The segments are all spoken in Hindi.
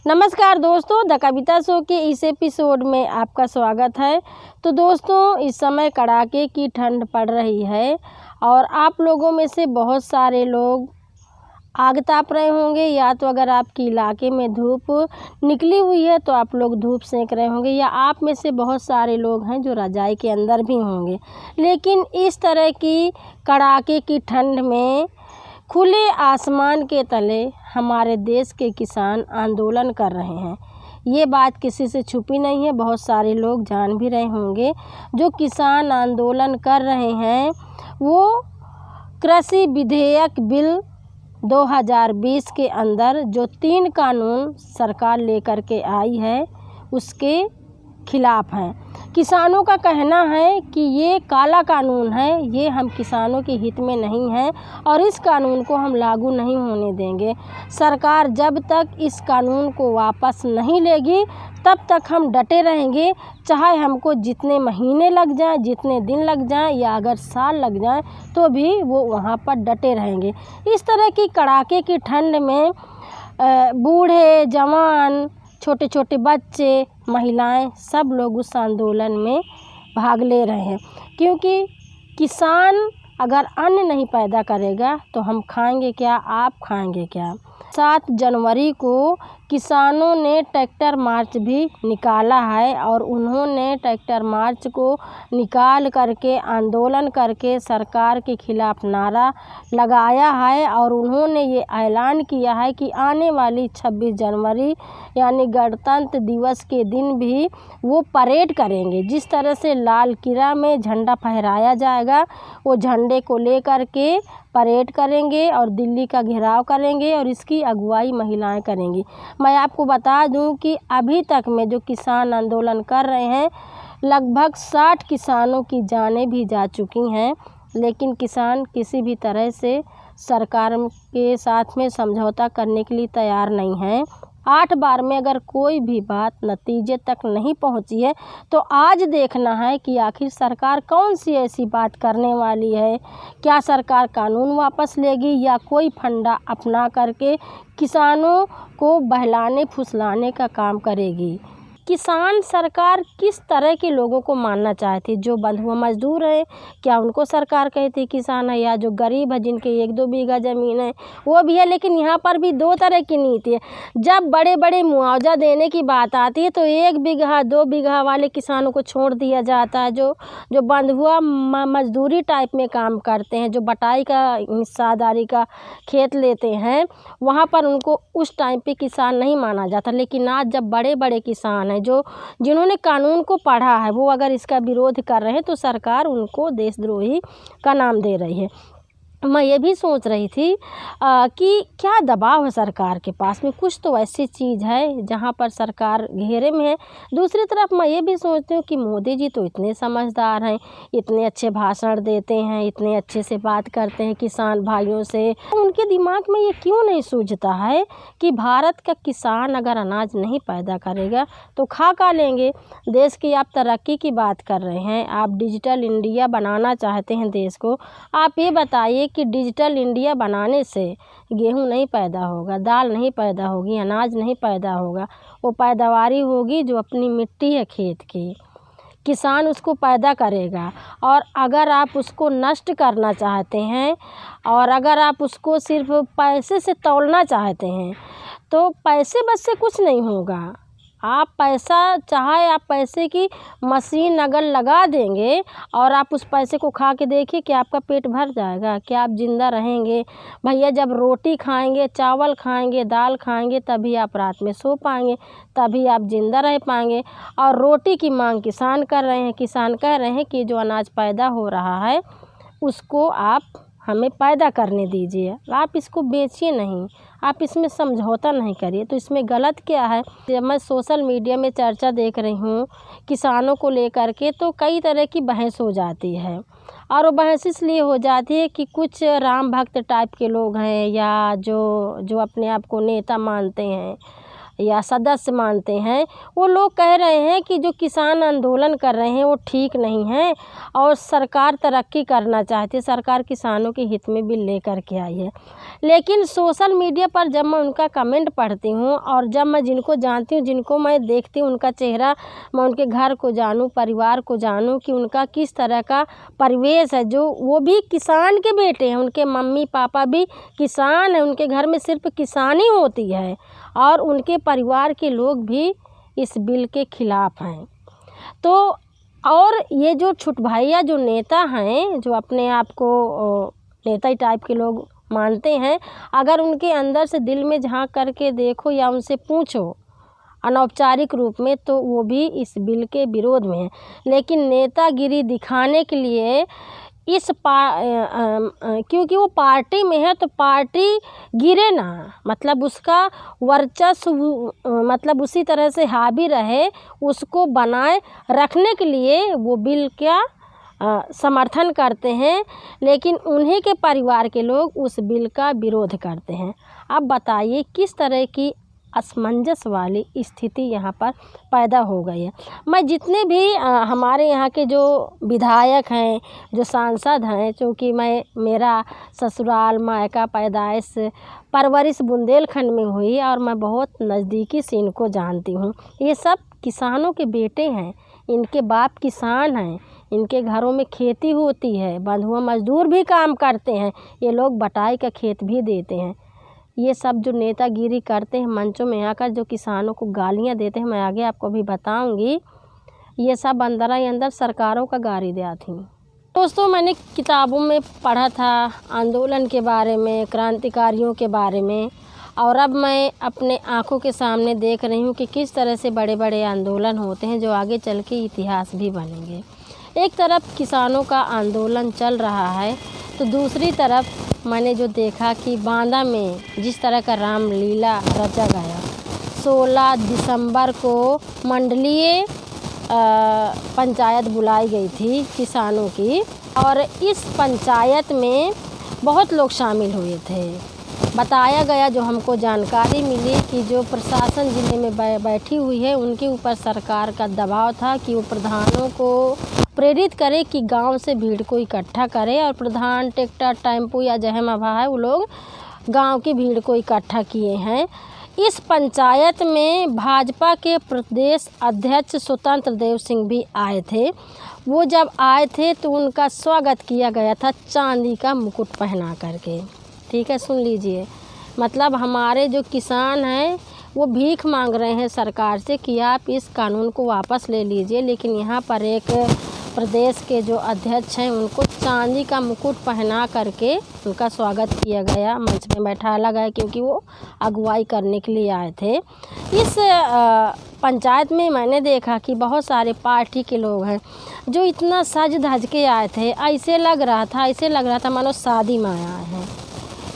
नमस्कार दोस्तों, द कविता शो के इस एपिसोड में आपका स्वागत है। तो दोस्तों, इस समय कड़ाके की ठंड पड़ रही है और आप लोगों में से बहुत सारे लोग आग ताप रहे होंगे, या तो अगर आपके इलाके में धूप निकली हुई है तो आप लोग धूप सेंक रहे होंगे, या आप में से बहुत सारे लोग हैं जो रज़ाई के अंदर भी होंगे। लेकिन इस तरह की कड़ाके की ठंड में खुले आसमान के तले हमारे देश के किसान आंदोलन कर रहे हैं। ये बात किसी से छुपी नहीं है, बहुत सारे लोग जान भी रहे होंगे। जो किसान आंदोलन कर रहे हैं वो कृषि विधेयक बिल 2020 के अंदर जो 3 कानून सरकार लेकर के आई है उसके खिलाफ हैं। किसानों का कहना है कि ये काला कानून है, ये हम किसानों के हित में नहीं है और इस कानून को हम लागू नहीं होने देंगे। सरकार जब तक इस कानून को वापस नहीं लेगी तब तक हम डटे रहेंगे, चाहे हमको जितने महीने लग जाएं, जितने दिन लग जाएं या अगर साल लग जाएं तो भी वो वहाँ पर डटे रहेंगे। इस तरह की कड़ाके की ठंड में बूढ़े जवान, छोटे छोटे बच्चे, महिलाएं सब लोग उस आंदोलन में भाग ले रहे हैं, क्योंकि किसान अगर अन्न नहीं पैदा करेगा तो हम खाएंगे क्या, आप खाएंगे क्या। 7 जनवरी को किसानों ने ट्रैक्टर मार्च भी निकाला है और उन्होंने ट्रैक्टर मार्च को निकाल करके आंदोलन करके सरकार के खिलाफ नारा लगाया है और उन्होंने ये ऐलान किया है कि आने वाली 26 जनवरी यानी गणतंत्र दिवस के दिन भी वो परेड करेंगे। जिस तरह से लाल किला में झंडा फहराया जाएगा, वो झंडे को लेकर के परेड करेंगे और दिल्ली का घेराव करेंगे और इसकी अगुवाई महिलाएं करेंगी। मैं आपको बता दूं कि अभी तक में जो किसान आंदोलन कर रहे हैं लगभग 60 किसानों की जानें भी जा चुकी हैं, लेकिन किसान किसी भी तरह से सरकार के साथ में समझौता करने के लिए तैयार नहीं हैं। 8 बार में अगर कोई भी बात नतीजे तक नहीं पहुंची है तो आज देखना है कि आखिर सरकार कौन सी ऐसी बात करने वाली है। क्या सरकार कानून वापस लेगी या कोई फंडा अपना करके किसानों को बहलाने फुसलाने का काम करेगी। किसान सरकार किस तरह के लोगों को मानना चाहती, जो बंधुआ मजदूर हैं क्या उनको सरकार कहती किसान है, या जो गरीब है जिनके 1-2 बीघा ज़मीन है वो भी है। लेकिन यहाँ पर भी 2 तरह की नीति है। जब बड़े बड़े मुआवजा देने की बात आती है तो 1 बीघा 2 बीघा वाले किसानों को छोड़ दिया जाता है। जो बंधुआ मजदूरी टाइप में काम करते हैं, जो बटाई का हिस्सादारी का खेत लेते हैं, वहाँ पर उनको उस टाइम पे किसान नहीं माना जाता। लेकिन आज जब बड़े बड़े किसान हैं जिन्होंने कानून को पढ़ा है, वो अगर इसका विरोध कर रहे हैं तो सरकार उनको देशद्रोही का नाम दे रही है। मैं ये भी सोच रही थी कि क्या दबाव है सरकार के पास में, कुछ तो ऐसी चीज़ है जहाँ पर सरकार घेरे में है। दूसरी तरफ मैं ये भी सोचती हूँ कि मोदी जी तो इतने समझदार हैं, इतने अच्छे भाषण देते हैं, इतने अच्छे से बात करते हैं किसान भाइयों से, उनके दिमाग में ये क्यों नहीं सूझता है कि भारत का किसान अगर अनाज नहीं पैदा करेगा तो खा लेंगे। देश की आप तरक्की की बात कर रहे हैं, आप डिजिटल इंडिया बनाना चाहते हैं देश को। आप ये बताइए कि डिजिटल इंडिया बनाने से गेहूं नहीं पैदा होगा, दाल नहीं पैदा होगी, अनाज नहीं पैदा होगा। वो पैदावारी होगी जो अपनी मिट्टी है खेत की, किसान उसको पैदा करेगा। और अगर आप उसको नष्ट करना चाहते हैं और अगर आप उसको सिर्फ पैसे से तौलना चाहते हैं तो पैसे बस से कुछ नहीं होगा। आप पैसे की मशीन अगर लगा देंगे और आप उस पैसे को खा के देखिए कि आपका पेट भर जाएगा, क्या आप ज़िंदा रहेंगे। भैया, जब रोटी खाएंगे, चावल खाएंगे, दाल खाएंगे तभी आप रात में सो पाएंगे, तभी आप ज़िंदा रह पाएंगे। और रोटी की मांग किसान कर रहे हैं, किसान कह रहे हैं कि जो अनाज पैदा हो रहा है उसको आप हमें पैदा करने दीजिए, आप इसको बेचिए नहीं, आप इसमें समझौता नहीं करिए। तो इसमें गलत क्या है। जब मैं सोशल मीडिया में चर्चा देख रही हूँ किसानों को लेकर के तो कई तरह की बहस हो जाती है, और वो बहस इसलिए हो जाती है कि कुछ राम भक्त टाइप के लोग हैं या जो अपने आप को नेता मानते हैं या सदस्य मानते हैं, वो लोग कह रहे हैं कि जो किसान आंदोलन कर रहे हैं वो ठीक नहीं है और सरकार तरक्की करना चाहती है, सरकार किसानों के हित में बिल लेकर के आई है। लेकिन सोशल मीडिया पर जब मैं उनका कमेंट पढ़ती हूँ और जब मैं जिनको जानती हूँ, जिनको मैं देखती हूँ, उनका चेहरा, मैं उनके घर को जानूँ, परिवार को जानूँ कि उनका किस तरह का परिवेश है, जो वो भी किसान के बेटे हैं, उनके मम्मी पापा भी किसान हैं, उनके घर में सिर्फ किसानी होती है और उनके परिवार के लोग भी इस बिल के खिलाफ हैं। तो और ये जो छुटभैया जो नेता हैं, जो अपने आप को नेता ही टाइप के लोग मानते हैं, अगर उनके अंदर से दिल में झांक करके देखो या उनसे पूछो अनौपचारिक रूप में, तो वो भी इस बिल के विरोध में है। लेकिन नेतागिरी दिखाने के लिए क्योंकि वो पार्टी में है तो पार्टी गिरे ना, मतलब उसका वर्चस्व मतलब उसी तरह से हावी रहे, उसको बनाए रखने के लिए वो बिल का समर्थन करते हैं। लेकिन उन्हीं के परिवार के लोग उस बिल का विरोध करते हैं। अब बताइए किस तरह की असमंजस वाली स्थिति यहाँ पर पैदा हो गई है। मैं जितने भी हमारे यहाँ के जो विधायक हैं, जो सांसद हैं, चूँकि मेरा ससुराल मायका पैदाइश परवरिश बुंदेलखंड में हुई और मैं बहुत नज़दीकी से इनको जानती हूँ। ये सब किसानों के बेटे हैं, इनके बाप किसान हैं, इनके घरों में खेती होती है, बंधुआ मजदूर भी काम करते हैं, ये लोग बटाई का खेत भी देते हैं। ये सब जो नेतागिरी करते हैं, मंचों में आकर जो किसानों को गालियां देते हैं, मैं आगे आपको भी बताऊंगी, ये सब अंदर ही अंदर सरकारों का गारी दिया थी। दोस्तों, मैंने किताबों में पढ़ा था आंदोलन के बारे में, क्रांतिकारियों के बारे में, और अब मैं अपने आँखों के सामने देख रही हूँ कि किस तरह से बड़े बड़े आंदोलन होते हैं जो आगे चल के इतिहास भी बनेंगे। एक तरफ किसानों का आंदोलन चल रहा है तो दूसरी तरफ मैंने जो देखा कि बांदा में जिस तरह का रामलीला रचा गया, 16 दिसंबर को मंडलीय पंचायत बुलाई गई थी किसानों की, और इस पंचायत में बहुत लोग शामिल हुए थे। बताया गया, जो हमको जानकारी मिली, कि जो प्रशासन ज़िले में बैठी हुई है उनके ऊपर सरकार का दबाव था कि वो प्रधानों को प्रेरित करे कि गांव से भीड़ को इकट्ठा करे, और प्रधान ट्रैक्टर, टेम्पो या जहम आभा है, वो लोग गांव की भीड़ को इकट्ठा किए हैं। इस पंचायत में भाजपा के प्रदेश अध्यक्ष स्वतंत्र देव सिंह भी आए थे। वो जब आए थे तो उनका स्वागत किया गया था चांदी का मुकुट पहना करके। ठीक है, सुन लीजिए, मतलब हमारे जो किसान हैं वो भीख मांग रहे हैं सरकार से कि आप इस कानून को वापस ले लीजिए, लेकिन यहाँ पर एक प्रदेश के जो अध्यक्ष हैं उनको चांदी का मुकुट पहना करके उनका स्वागत किया गया, मंच में बैठाया गया, क्योंकि वो अगुवाई करने के लिए आए थे। इस पंचायत में मैंने देखा कि बहुत सारे पार्टी के लोग हैं जो इतना सज धज के आए थे, ऐसे लग रहा था मानो शादी में आए हैं।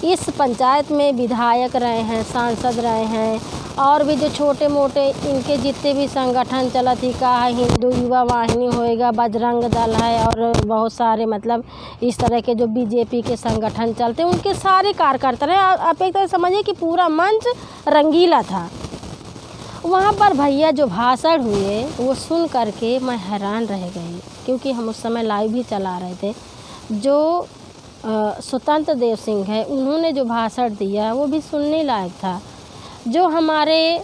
इस पंचायत में विधायक रहे हैं, सांसद रहे हैं, और भी जो छोटे मोटे इनके जितने भी संगठन चला थी, का हिंदू युवा वाहिनी होएगा, बजरंग दल है, और बहुत सारे मतलब इस तरह के जो बीजेपी के संगठन चलते हैं, उनके सारे कार्यकर्ता रहे। आप एक तरह समझिए कि पूरा मंच रंगीला था। वहाँ पर भैया जो भाषण हुए वो सुन करके मैं हैरान रह गई, क्योंकि हम उस समय लाइव भी चला रहे थे। जो स्वतंत्र देव सिंह है, उन्होंने जो भाषण दिया वो भी सुनने लायक था। जो हमारे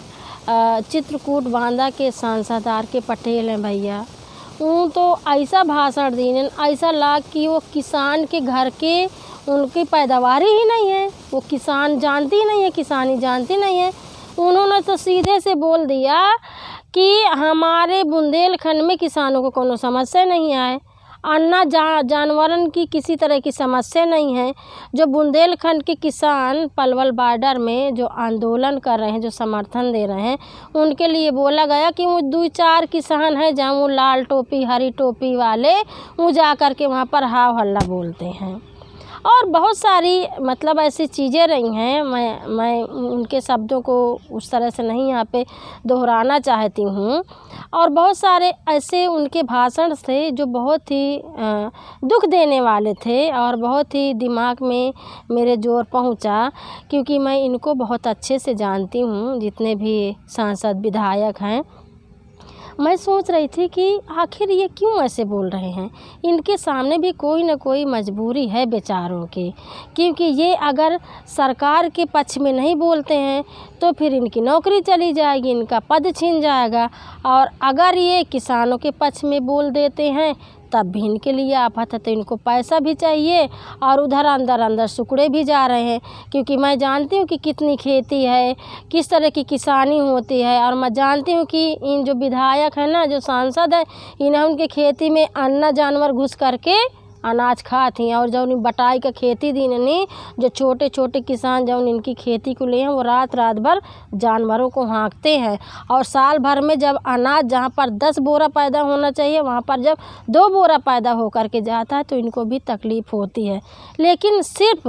चित्रकूट बांदा के सांसद आर के पटेल हैं भैया, वो तो ऐसा भाषण दिए, ऐसा लाग कि वो किसान के घर के उनकी पैदावार ही नहीं है, वो किसान जानती नहीं है, किसानी जानती नहीं है। उन्होंने तो सीधे से बोल दिया कि हमारे बुंदेलखंड में किसानों को कोनो समस्या नहीं आए, अन्ना जानवरन की किसी तरह की समस्या नहीं है। जो बुंदेलखंड के किसान पलवल बॉर्डर में जो आंदोलन कर रहे हैं, जो समर्थन दे रहे हैं, उनके लिए बोला गया कि वो 2-4 किसान हैं जहाँ वो लाल टोपी हरी टोपी वाले वो जा कर के वहाँ पर हाव हल्ला बोलते हैं। और बहुत सारी मतलब ऐसी चीज़ें रही हैं। मैं उनके शब्दों को उस तरह से नहीं यहाँ पे दोहराना चाहती हूँ। और बहुत सारे ऐसे उनके भाषण थे जो बहुत ही दुख देने वाले थे और बहुत ही दिमाग में मेरे जोर पहुँचा, क्योंकि मैं इनको बहुत अच्छे से जानती हूँ, जितने भी सांसद विधायक हैं। मैं सोच रही थी कि आखिर ये क्यों ऐसे बोल रहे हैं। इनके सामने भी कोई ना कोई मजबूरी है बेचारों की, क्योंकि ये अगर सरकार के पक्ष में नहीं बोलते हैं तो फिर इनकी नौकरी चली जाएगी, इनका पद छिन जाएगा। और अगर ये किसानों के पक्ष में बोल देते हैं तब भी इनके लिए आफत है। तो इनको पैसा भी चाहिए और उधर अंदर सुकड़े भी जा रहे हैं, क्योंकि मैं जानती हूँ कि कितनी खेती है, किस तरह की किसानी होती है। और मैं जानती हूँ कि इन जो विधायक हैं ना, जो सांसद है, इन्हें उनके खेती में अन्ना जानवर घुस करके अनाज खाती हैं। और जब बटाई का खेती दी नहीं, जो छोटे छोटे किसान जब इनकी खेती को ले हैं, वो रात भर जानवरों को हाँकते हैं। और साल भर में जब अनाज जहाँ पर 10 बोरा पैदा होना चाहिए, वहाँ पर जब 2 बोरा पैदा हो करके जाता है तो इनको भी तकलीफ़ होती है। लेकिन सिर्फ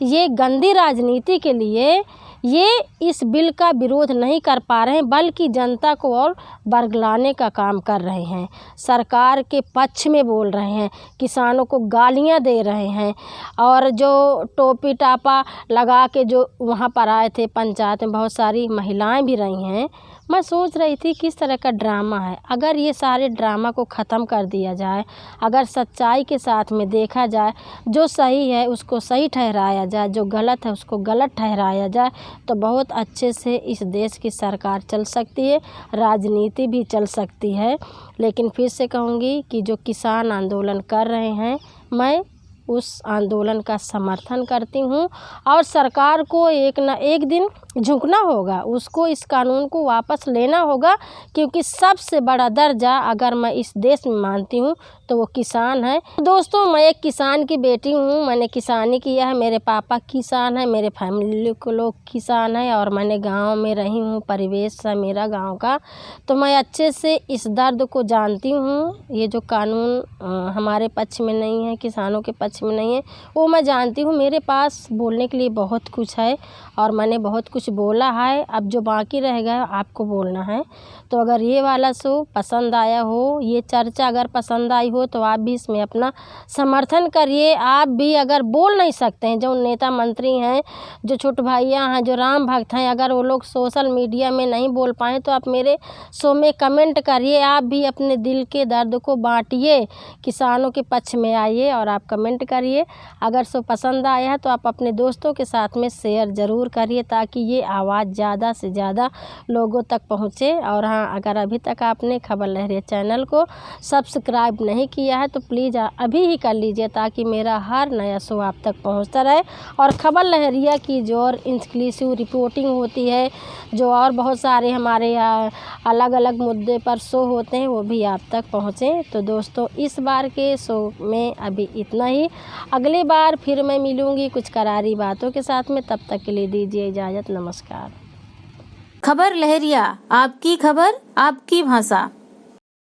ये गंदी राजनीति के लिए ये इस बिल का विरोध नहीं कर पा रहे हैं, बल्कि जनता को और बरगलाने का काम कर रहे हैं। सरकार के पक्ष में बोल रहे हैं, किसानों को गालियां दे रहे हैं। और जो टोपी टापा लगा के जो वहाँ पर आए थे पंचायत में, बहुत सारी महिलाएं भी रही हैं। मैं सोच रही थी किस तरह का ड्रामा है। अगर ये सारे ड्रामा को ख़त्म कर दिया जाए, अगर सच्चाई के साथ में देखा जाए, जो सही है उसको सही ठहराया जाए, जो गलत है उसको गलत ठहराया जाए, तो बहुत अच्छे से इस देश की सरकार चल सकती है, राजनीति भी चल सकती है। लेकिन फिर से कहूँगी कि जो किसान आंदोलन कर रहे हैं, मैं उस आंदोलन का समर्थन करती हूँ। और सरकार को एक ना एक दिन झुकना होगा, उसको इस कानून को वापस लेना होगा, क्योंकि सबसे बड़ा दर्जा अगर मैं इस देश में मानती हूँ तो वो किसान है। दोस्तों, मैं एक किसान की बेटी हूँ, मैंने किसानी किया है, मेरे पापा किसान हैं, मेरे फैमिली के लोग किसान हैं, और मैंने गांव में रही हूँ, परिवेश है मेरा गांव का, तो मैं अच्छे से इस दर्द को जानती हूँ। ये जो कानून हमारे पक्ष में नहीं है, किसानों के पक्ष में नहीं है, वो मैं जानती हूँ। मेरे पास बोलने के लिए बहुत कुछ है और मैंने बहुत कुछ बोला है। अब जो बाकी रह गया आपको बोलना है। तो अगर ये वाला शो पसंद आया हो, ये चर्चा अगर पसंद आई हो, तो आप भी इसमें अपना समर्थन करिए। आप भी अगर बोल नहीं सकते हैं, जो नेता मंत्री हैं, जो छोटे भैया हैं, जो राम भक्त हैं, अगर वो लोग सोशल मीडिया में नहीं बोल पाएँ तो आप मेरे शो में कमेंट करिए। आप भी अपने दिल के दर्द को बांटिए, किसानों के पक्ष में आइए और आप कमेंट करिए। अगर शो पसंद आया है तो आप अपने दोस्तों के साथ में शेयर ज़रूर करिए, ताकि ये आवाज़ ज़्यादा से ज़्यादा लोगों तक पहुँचे। और हाँ, अगर अभी तक आपने खबर लहरिया चैनल को सब्सक्राइब नहीं किया है तो प्लीज़ अभी ही कर लीजिए, ताकि मेरा हर नया शो आप तक पहुंचता रहे। और खबर लहरिया की जो और एक्सक्लूसिव रिपोर्टिंग होती है, जो और बहुत सारे हमारे अलग अलग मुद्दे पर शो होते हैं, वो भी आप तक पहुँचें। तो दोस्तों, इस बार के शो में अभी इतना ही। अगली बार फिर मैं मिलूँगी कुछ करारी बातों के साथ में। तब तक के लिए दीजिए इजाज़त। नमस्कार। खबर लहरिया, आपकी खबर आपकी भाषा।